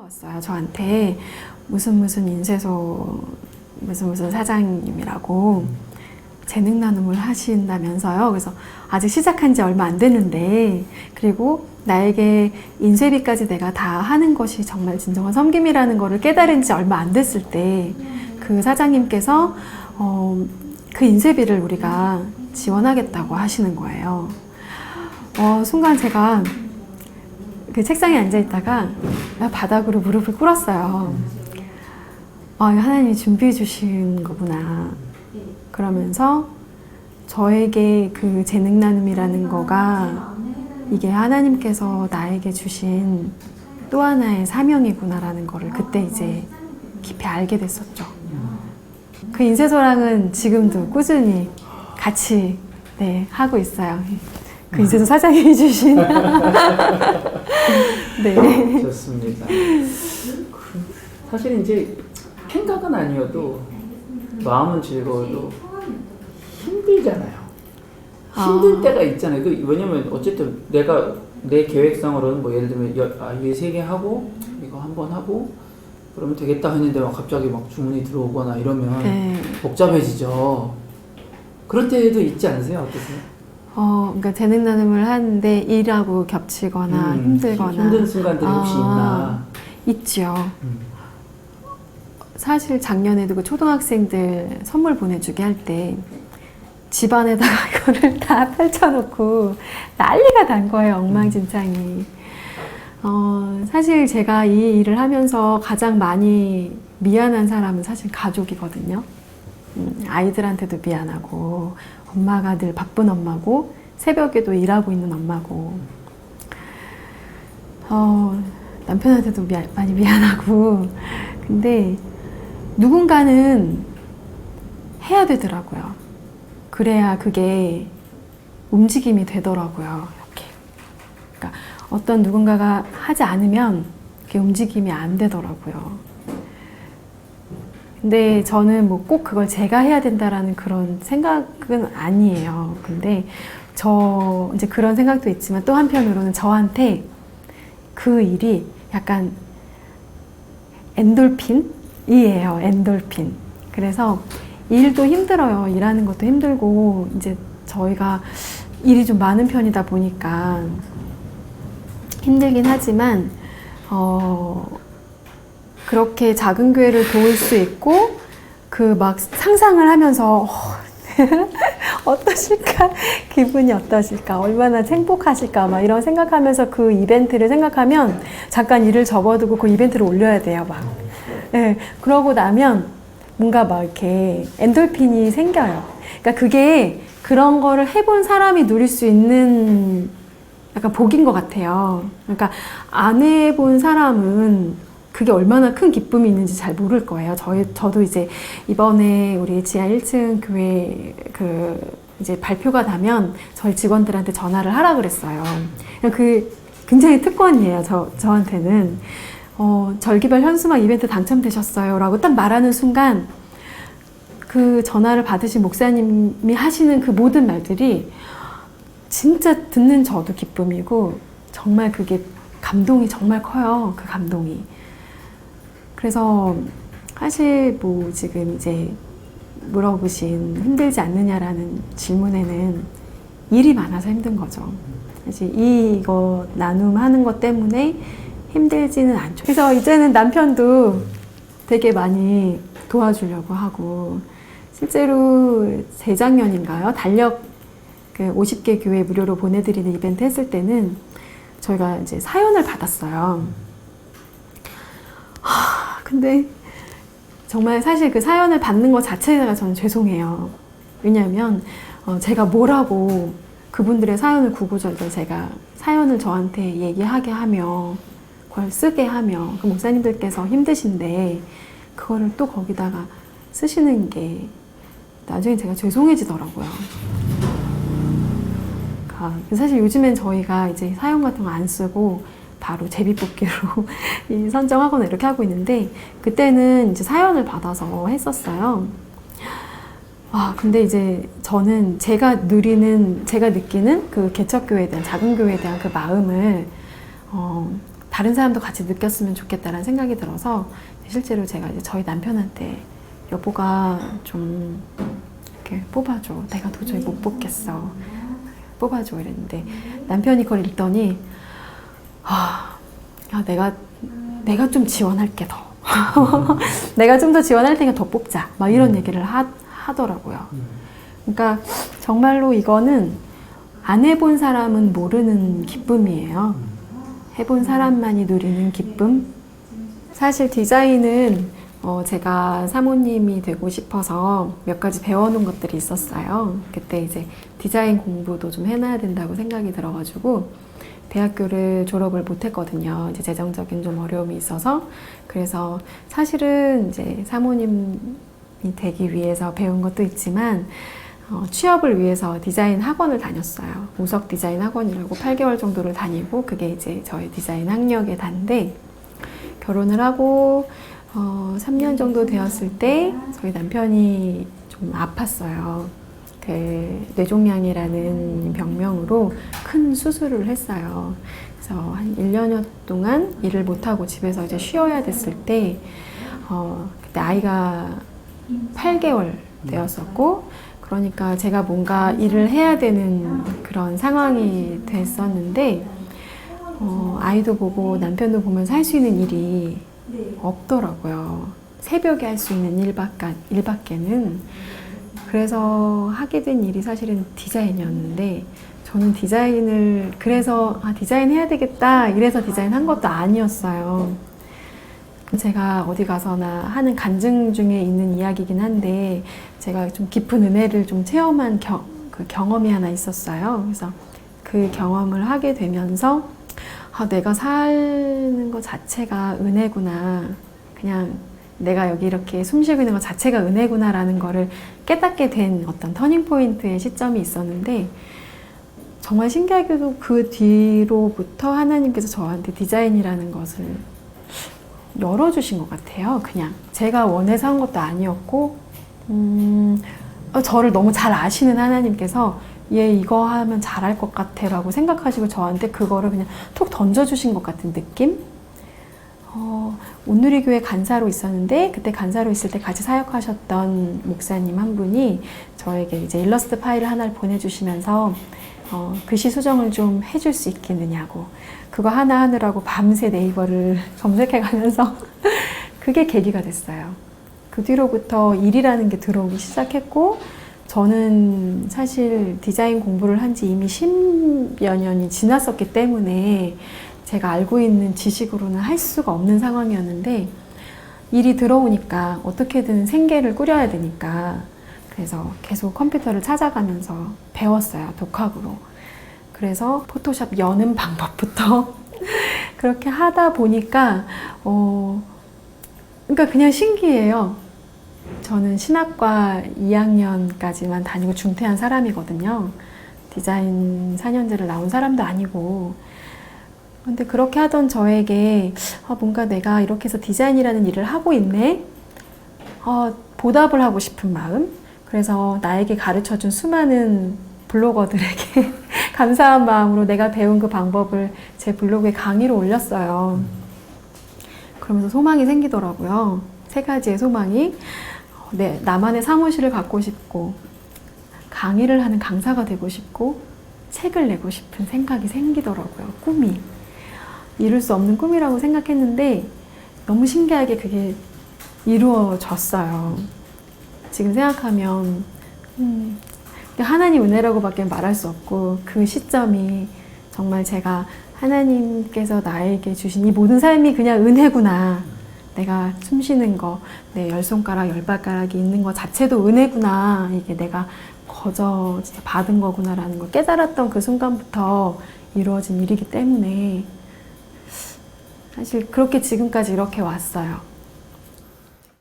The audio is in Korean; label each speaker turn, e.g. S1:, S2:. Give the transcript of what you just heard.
S1: 왔어요. 저한테 무슨 인쇄소 무슨 사장님이라고 재능 나눔을 하신다면서요. 그래서 아직 시작한 지 얼마 안 됐는데, 그리고 나에게 인쇄비까지 내가 다 하는 것이 정말 진정한 섬김이라는 거를 깨달은 지 얼마 안 됐을 때 그 사장님께서 그 인쇄비를 우리가 지원하겠다고 하시는 거예요. 순간 제가 그 책상에 앉아 있다가 바닥으로 무릎을 꿇었어요. 하나님이 준비해 주신 거구나. 그러면서 저에게 그 재능 나눔이라는 거가 이게 하나님께서 나에게 주신 또 하나의 사명이구나라는 거를 그때 이제 깊이 알게 됐었죠. 그 인쇄소랑은 지금도 꾸준히 같이 하고 있어요. 그 인쇄소 사장님이 주신. 네.
S2: 좋습니다. 사실 이제 생각은 아니어도 마음은 즐거워도 힘들잖아요. 힘들 때가 있잖아요. 왜냐면 어쨌든 내가 내 계획상으로는 뭐 예를 들면 일 3개 하고 이거 한번 하고 그러면 되겠다 했는데 갑자기 막 주문이 들어오거나 이러면 복잡해지죠. 그럴 때도 있지 않으세요? 어떠세요?
S1: 그러니까 재능 나눔을 하는데 일하고 겹치거나 힘들거나
S2: 힘든 순간들이 혹시 있나?
S1: 있죠. 사실 작년에도 그 초등학생들 선물 보내주게 할 때 집안에다가 이거를 다 펼쳐놓고 난리가 난 거예요. 엉망진창이. 사실 제가 이 일을 하면서 가장 많이 미안한 사람은 사실 가족이거든요. 아이들한테도 미안하고, 엄마가 늘 바쁜 엄마고, 새벽에도 일하고 있는 엄마고, 남편한테도 많이 미안하고. 근데 누군가는 해야 되더라고요. 그래야 그게 움직임이 되더라고요. 이렇게. 그러니까 어떤 누군가가 하지 않으면 그게 움직임이 안 되더라고요. 근데 저는 뭐 꼭 그걸 제가 해야 된다라는 그런 생각은 아니에요. 근데 이제 그런 생각도 있지만 또 한편으로는 저한테 그 일이 약간 엔돌핀이에요. 엔돌핀. 그래서 일도 힘들어요. 일하는 것도 힘들고, 이제 저희가 일이 좀 많은 편이다 보니까 힘들긴 하지만, 그렇게 작은 교회를 도울 수 있고, 막 상상을 하면서, 어떠실까? 기분이 어떠실까? 얼마나 행복하실까? 막 이런 생각하면서 그 이벤트를 생각하면 잠깐 일을 접어두고 그 이벤트를 올려야 돼요. 그러고 나면 뭔가 막 이렇게 엔돌핀이 생겨요. 그러니까 그게 그런 거를 해본 사람이 누릴 수 있는 약간 복인 것 같아요. 그러니까 안 해본 사람은 그게 얼마나 큰 기쁨이 있는지 잘 모를 거예요. 저도 이제 이번에 우리 지하 1층 교회 이제 발표가 나면 저희 직원들한테 전화를 하라 그랬어요. 굉장히 특권이에요. 저한테는. 절기별 현수막 이벤트 당첨되셨어요 라고 딱 말하는 순간 그 전화를 받으신 목사님이 하시는 그 모든 말들이 진짜 듣는 저도 기쁨이고 정말 그게 감동이 정말 커요. 그 감동이. 그래서 사실 뭐 지금 이제 물어보신 힘들지 않느냐라는 질문에는 일이 많아서 힘든 거죠. 사실 이거 나눔하는 것 때문에 힘들지는 않죠. 그래서 이제는 남편도 되게 많이 도와주려고 하고, 실제로 재작년인가요? 달력 50개 교회 무료로 보내드리는 이벤트 했을 때는 저희가 이제 사연을 받았어요. 근데 정말 사실 그 사연을 받는 것 자체가 저는 죄송해요. 왜냐하면 제가 뭐라고 그분들의 사연을 구구절절 제가 사연을 저한테 얘기하게 하며 그걸 쓰게 하며 그 목사님들께서 힘드신데 그거를 또 거기다가 쓰시는 게 나중에 제가 죄송해지더라고요. 사실 요즘엔 저희가 이제 사연 같은 거 안 쓰고 바로 제비뽑기로 선정하거나 이렇게 하고 있는데 그때는 이제 사연을 받아서 했었어요. 근데 이제 저는 제가 느끼는 그 개척교회에 대한 작은 교회에 대한 그 마음을 다른 사람도 같이 느꼈으면 좋겠다라는 생각이 들어서 실제로 제가 이제 저희 남편한테 여보가 좀 이렇게 뽑아줘. 내가 도저히 못 뽑겠어. 뽑아줘 이랬는데 남편이 그걸 읽더니 내가 좀 지원할게 더. 내가 좀 더 지원할 테니까 더 뽑자. 막 이런 얘기를 하더라고요. 그러니까 정말로 이거는 안 해본 사람은 모르는 기쁨이에요. 해본 사람만이 누리는 기쁨. 사실 디자인은 제가 사모님이 되고 싶어서 몇 가지 배워놓은 것들이 있었어요. 그때 이제 디자인 공부도 좀 해놔야 된다고 생각이 들어가지고 대학교를 졸업을 못했거든요. 이제 재정적인 좀 어려움이 있어서. 그래서 사실은 이제 사모님이 되기 위해서 배운 것도 있지만 취업을 위해서 디자인 학원을 다녔어요. 우석 디자인 학원이라고 8개월 정도를 다니고 그게 이제 저희 디자인 학력의 단데 결혼을 하고 3년 정도 되었을 때 저희 남편이 좀 아팠어요. 그 뇌종양이라는 병명으로 큰 수술을 했어요. 그래서 한 1년여 동안 일을 못하고 집에서 이제 쉬어야 됐을 때 그때 아이가 8개월 되었었고 그러니까 제가 뭔가 일을 해야 되는 그런 상황이 됐었는데 아이도 보고 남편도 보면서 할 수 있는 일이 없더라고요. 새벽에 할 수 있는 일밖에는. 그래서 하게 된 일이 사실은 디자인이었는데 저는 디자인을 그래서 디자인 해야 되겠다 이래서 디자인 한 것도 아니었어요. 제가 어디 가서나 하는 간증 중에 있는 이야기이긴 한데 제가 좀 깊은 은혜를 좀 체험한 그 경험이 하나 있었어요. 그래서 그 경험을 하게 되면서 내가 사는 것 자체가 은혜구나. 그냥 내가 여기 이렇게 숨 쉬고 있는 것 자체가 은혜구나라는 거를 깨닫게 된 어떤 터닝포인트의 시점이 있었는데 정말 신기하게도 그 뒤로부터 하나님께서 저한테 디자인이라는 것을 열어주신 것 같아요. 그냥 제가 원해서 한 것도 아니었고 저를 너무 잘 아시는 하나님께서 얘 이거 하면 잘할 것 같아 라고 생각하시고 저한테 그거를 그냥 톡 던져주신 것 같은 느낌? 온누리교회 간사로 있었는데 그때 간사로 있을 때 같이 사역하셨던 목사님 한 분이 저에게 이제 일러스트 파일을 하나를 보내주시면서 글씨 수정을 좀 해줄 수 있겠느냐고 그거 하나 하느라고 밤새 네이버를 검색해가면서 그게 계기가 됐어요. 그 뒤로부터 일이라는 게 들어오기 시작했고 저는 사실 디자인 공부를 한 지 이미 10여 년이 지났었기 때문에 제가 알고 있는 지식으로는 할 수가 없는 상황이었는데 일이 들어오니까 어떻게든 생계를 꾸려야 되니까 그래서 계속 컴퓨터를 찾아가면서 배웠어요. 독학으로. 그래서 포토샵 여는 방법부터 그렇게 하다 보니까 그러니까 그냥 신기해요. 저는 신학과 2학년까지만 다니고 중퇴한 사람이거든요. 디자인 4년제를 나온 사람도 아니고 근데 그렇게 하던 저에게 뭔가 내가 이렇게 해서 디자인이라는 일을 하고 있네? 보답을 하고 싶은 마음. 그래서 나에게 가르쳐준 수많은 블로거들에게 감사한 마음으로 내가 배운 그 방법을 제 블로그에 강의로 올렸어요. 그러면서 소망이 생기더라고요. 3가지의 소망이 나만의 사무실을 갖고 싶고 강의를 하는 강사가 되고 싶고 책을 내고 싶은 생각이 생기더라고요. 꿈이. 이룰 수 없는 꿈이라고 생각했는데 너무 신기하게 그게 이루어졌어요. 지금 생각하면 하나님 은혜라고밖에 말할 수 없고 그 시점이 정말 제가 하나님께서 나에게 주신 이 모든 삶이 그냥 은혜구나. 내가 숨 쉬는 거, 내 10손가락, 10발가락이 있는 거 자체도 은혜구나. 이게 내가 거저 진짜 받은 거구나라는 걸 깨달았던 그 순간부터 이루어진 일이기 때문에 사실 그렇게 지금까지 이렇게 왔어요.